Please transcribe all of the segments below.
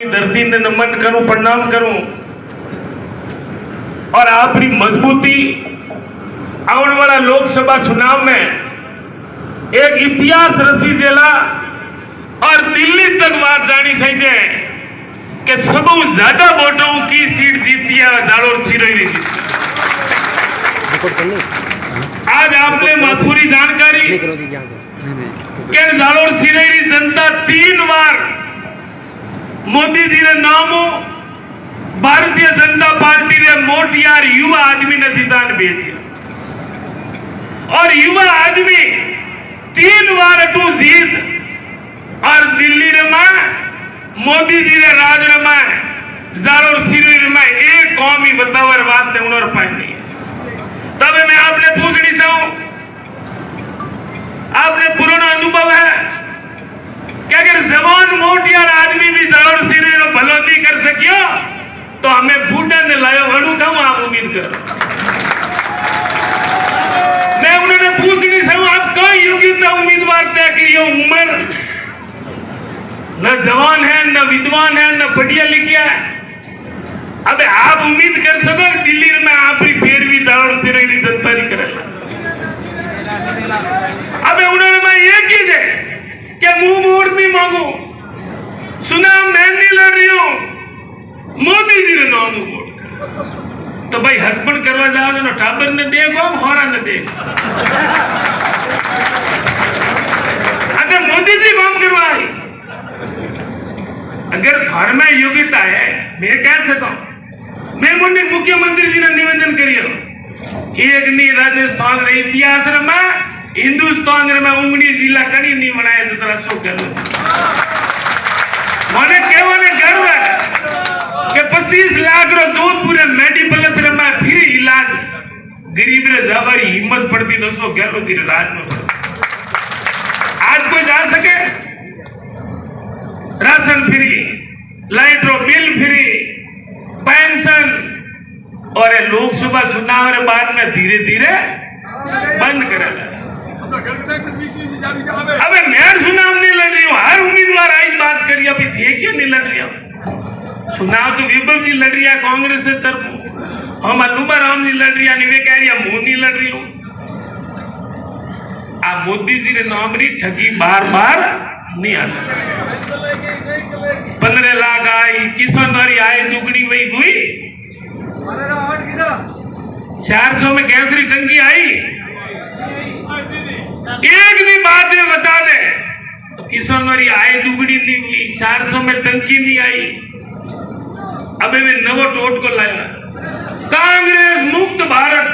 धरती ने नमन करूं, प्रणाम करूं और आपकी मजबूती आने वाला लोकसभा चुनाव में एक इतिहास रची देला और दिल्ली तक बात जानी चाहिए कि सब ज्यादा वोटों की सीट जीती है जालोर सिरोही ने जीती। आज आपने पूरी जानकारी कि जालोर सिरोही जनता 3 बार मोदी जी ने नामो भारतीय जनता पार्टी ने मोटियार युवा आदमी ने जितान भेज दिया और युवा आदमी 3 बार तू जीत और दिल्ली रमा मोदी जी ने राज रमा जालोर सिरोही रमा एक कौम ही बतावर वास्ते उन्होंने पाए नहीं। तब मैं आपने पूछनी चाहूं, आपने पुराना अनुभव है कि अगर जवान मोटियार आदमी भी जालोर सिरोही रो भलो नहीं कर सकियो तो हमें बूढ़ा ने लायो वड़ू कहूं आप उम्मीद करो। मैं उन्होंने पूछनी चाहूं, आप कोई योग्यता उम्मीदवार तय करियो, उम्र न जवान है न विद्वान है न पढ़िया लिखिया है। अबे आप उम्मीद कर सको दिल्ली में आप ही फिर भी जालोर सिरोही जनता नहीं करेगा। अबे उन्होंने मैं ये की दे क्या मुंह मोड़ नहीं मांगू, सुना मैं नहीं लड़ रही हूं, मोदी जी ने नाम मोड़ तो भाई हस्बैंड करवा जाओ ना टाबर ने देखो होरा ने देखो। अगर मोदी जी काम करवाए, अगर घर में योग्यता है मैं कह सकता हूं, मैं मुझे मुख्यमंत्री जी ने निवेदन करियो एक नहीं राजस्थान रे इतिहास में हिंदुस्तान में उंगली जिला कड़ी नहीं बनाया तो तरह सो कर मैंने केवल गर्व है कि 25 लाख रो जोधपुर मेडिकल में फिर इलाज गरीब रे जाबारी हिम्मत पड़ती तो सो गहलो धीरे राज में आज कोई जा सके राशन फ्री, लाइट रो बिल फ्री, पेंशन और लोकसभा चुनाव के बाद में धीरे धीरे बंद करेगा। अबे मैं चुनाव नहीं लड़ रही हूँ, हर उम्मीदवार आज बात करिए अभी थे क्यों नहीं लड़ रही हूँ। चुनाव तो विबल जी लड़ रही है कांग्रेस से तरफ, हम अनुबा राम नहीं लड़ रही है, वे कह रही है मुंह नहीं लड़ रही हूँ। आप मोदी जी ने नाम रही ठगी बार बार नहीं आता। 15 लाख आई, किसान वाली आई दुगनी वही हुई, 400 में गैस की टंकी आई, एक भी बात में बता दे तो किसान वाली आय दुगनी नहीं हुई, 400 में टंकी नहीं आई। अबे मैं नवो टोट को लाया कांग्रेस मुक्त भारत,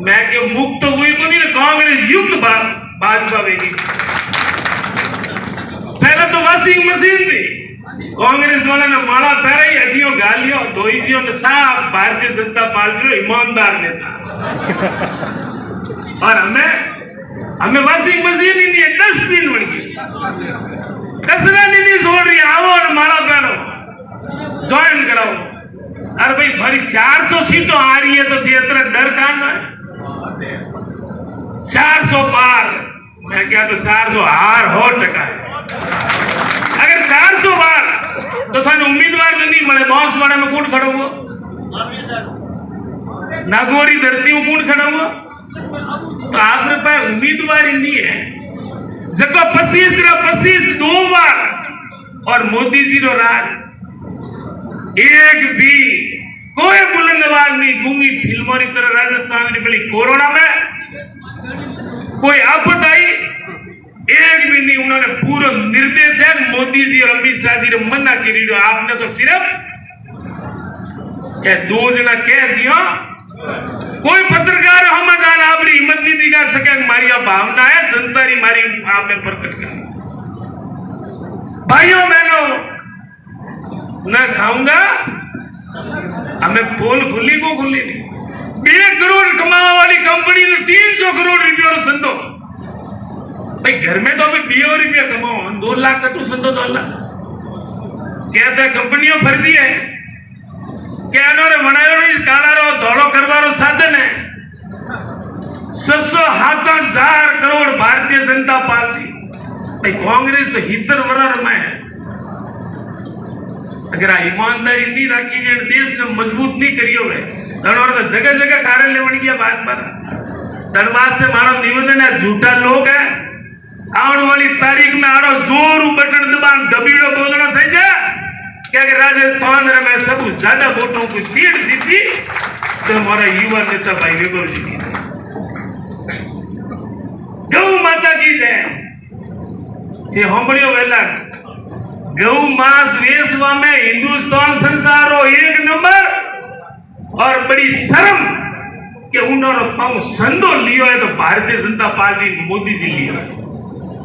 मैं क्यों मुक्त हुई को नहीं, कांग्रेस युक्त भारत भाजपा वेगी। पहले तो वॉशिंग मशीन थी, कांग्रेस वाले ने माला पहरा ही हटियो गालियों धोई दियो ने साफ भारतीय जनता पार्टी ईमानदार नेता। और हमें वॉशिंग मशीन ही नहीं है, डस्टबिन बन गई, कचरा नहीं छोड़ रही, आओ और माला पहनो ज्वाइन कराओ। अरे भाई थोड़ी 400 सीटों आ रही है तो इतना डर कहां है। 400 पार, मैं क्या तो 400 हार हो टका है। अगर 400 बार तो थाने उम्मीदवार तो नहीं मिले, बांसवाड़ा में कौन खड़ा हुआ, नागौरी धरती में कौन खड़ा हुआ, तो आपने पास उम्मीदवार ही नहीं है। जगह 25 2 बार और मोदी जी रो राज एक भी कोई बुलंद आवाज नहीं, गूंगी फिल्मों की तरह राजस्थान में बड़ी कोरोना में कोई आपत आई एक भी नहीं, उन्होंने पूरा निर्देश है मोदी जी और अमित शाह जी ने मना करी। जो आपने तो सिर्फ 2 जना कह दिया, कोई पत्रकार हम आपने हिम्मत नहीं दिखा सके, हमारी भावना है जनता री मारी आपने प्रकट कर। भाइयों बहनों न खाऊंगा, हमें पोल खुली को खुली नहीं। 1 करोड़ कमाने वाली कंपनी ने 300 करोड़ रुपये संदो भाई, घर में तो अभी 20 रुपया कमाओ, 2 लाख का तो संदो 2 लाख कहते हैं कंपनियों फर्जी है क्या बनायो नहीं, काला रो धोलो करवारो साधन है। 607,000 करोड़ भारतीय जनता पार्टी भाई, कांग्रेस तो हितर वरर में अगर आ ईमानदारी नहीं राखी ने देश ने मजबूत नहीं करियो है तो जगह जगह कारण लेवण गया बात पर धनवाद से मारो निवेदन है झूठा लोग है आने वाली तारीख में आड़ो जोर बटन दबान दबीड़ो बोलना सही है क्या कि राजस्थान में सब ज्यादा वोटों की सीट जीती तो हमारा युवा नेता भाई वेबर जी की गौ माता की जय ये हमड़ियो वेला गौ मास वेचवा में हिंदुस्तान संसारो एक नंबर और बड़ी शर्म कि उन्होंने पाँव संदो लियो है तो भारतीय जनता पार्टी मोदी जी लियो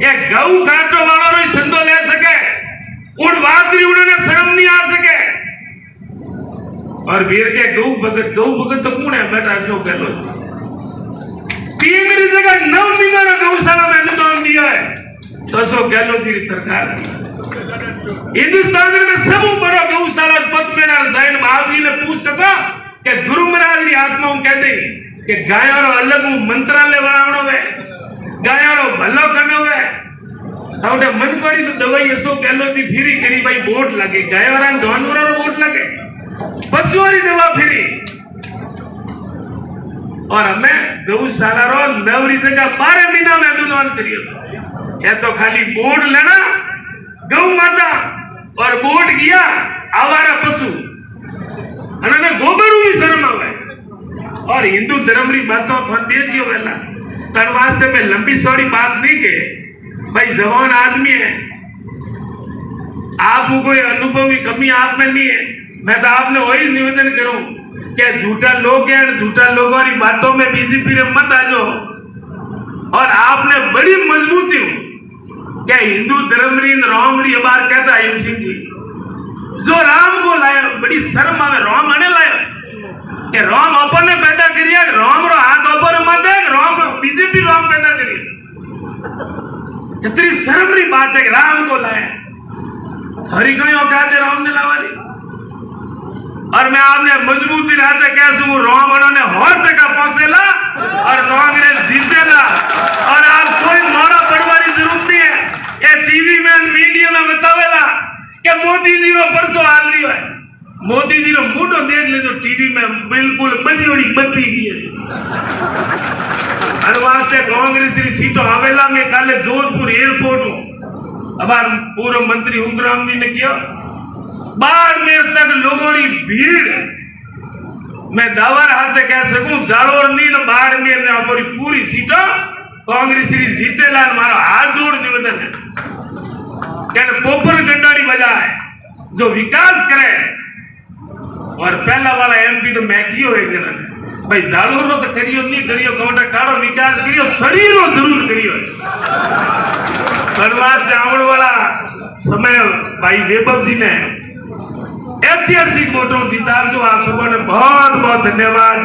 ये गौ काटो वालों ने संदो ले सके उन वादरी उन्होंने शर्म नहीं आ सके और वीर के गौ भगत तो कौन है बेटा अशोक गहलोत तीन जगह 9 महीना गौशाला में अनुदान दिया है तो अशोक गहलोत की सरकार हिंदुस्तान में सब बड़ा गौशाला पद में जाइन महावीर ने पूछ सका कि गुरु महाराज की आत्मा कहते कि गायों अलग मंत्रालय बनावनो है गायों भलो करनो है तो मन करी तो दवाई अशोक गहलोत की फ्री करी भाई वोट लगे गायों जानवरों वोट लगे पशुओं की दवा फ्री और हमें गौशाला रो 9 जगह 12 महीना में अनुदान करियो या तो खाली वोट लेना गौ माता और वोट किया आवारा पशु अने गोबर भी शर्म आवे और हिंदू धर्म की बातों थोड़ा देखियो पहला तन वास्ते में लंबी चौड़ी बात नहीं के भाई जवान आदमी है आप कोई अनुभव की कमी आप में नहीं है मैं तो आपने वही निवेदन करूं कि झूठा लोग हैं झूठा लोगों की बातों में बीजेपी ने मत आ जाओ और आपने बड़ी मजबूती क्या हिंदू धर्म री राम री बार कहता है सिंह जी जो राम को लाया बड़ी शर्म आवे राम आने लाया कि राम अपन ने पैदा करिया राम रो हाथ ऊपर मत है राम बीजेपी राम पैदा करिया कितनी शर्म री बात है कि राम को लाया हरी कहीं औकात है राम ने लावाली और मैं आपने मजबूती रहते कैसे राम ने हर जगह पहुंचेला और कांग्रेस जीतेला और आप कोई मारा पड़वारी जरूरत नहीं है ये टीवी में मीडिया में बतावेला कि मोदी जी रो परसों हाल रही है मोदी जी रो फोटो देख ले जो टीवी में बिल्कुल बड़ी बत्ती की है और वास्ते कांग्रेस की सीटों आवेला में काले जोधपुर एयरपोर्ट अब पूर्व मंत्री उग्राम जी ने किया बाड़मेर तक लोगों की भीड़ मैं दावर हाथ से कह सकूं जालोर नील बाड़मेर ने अपनी पूरी सीटों कांग्रेस की जीतेला हमारा हाथ जोड़ निवेदन है क्या पोपर गंडारी बजाए जो विकास करे और पहला वाला एमपी तो मैं कियो है भाई जालोर तो करियो नहीं करियो कोटा काड़ो विकास करियो शरीर जरूर करियो बनवास से आने वाला समय भाई वैभव जी ने ऐतिहासिक वोटों जीता जो आप सबों ने बहुत बहुत धन्यवाद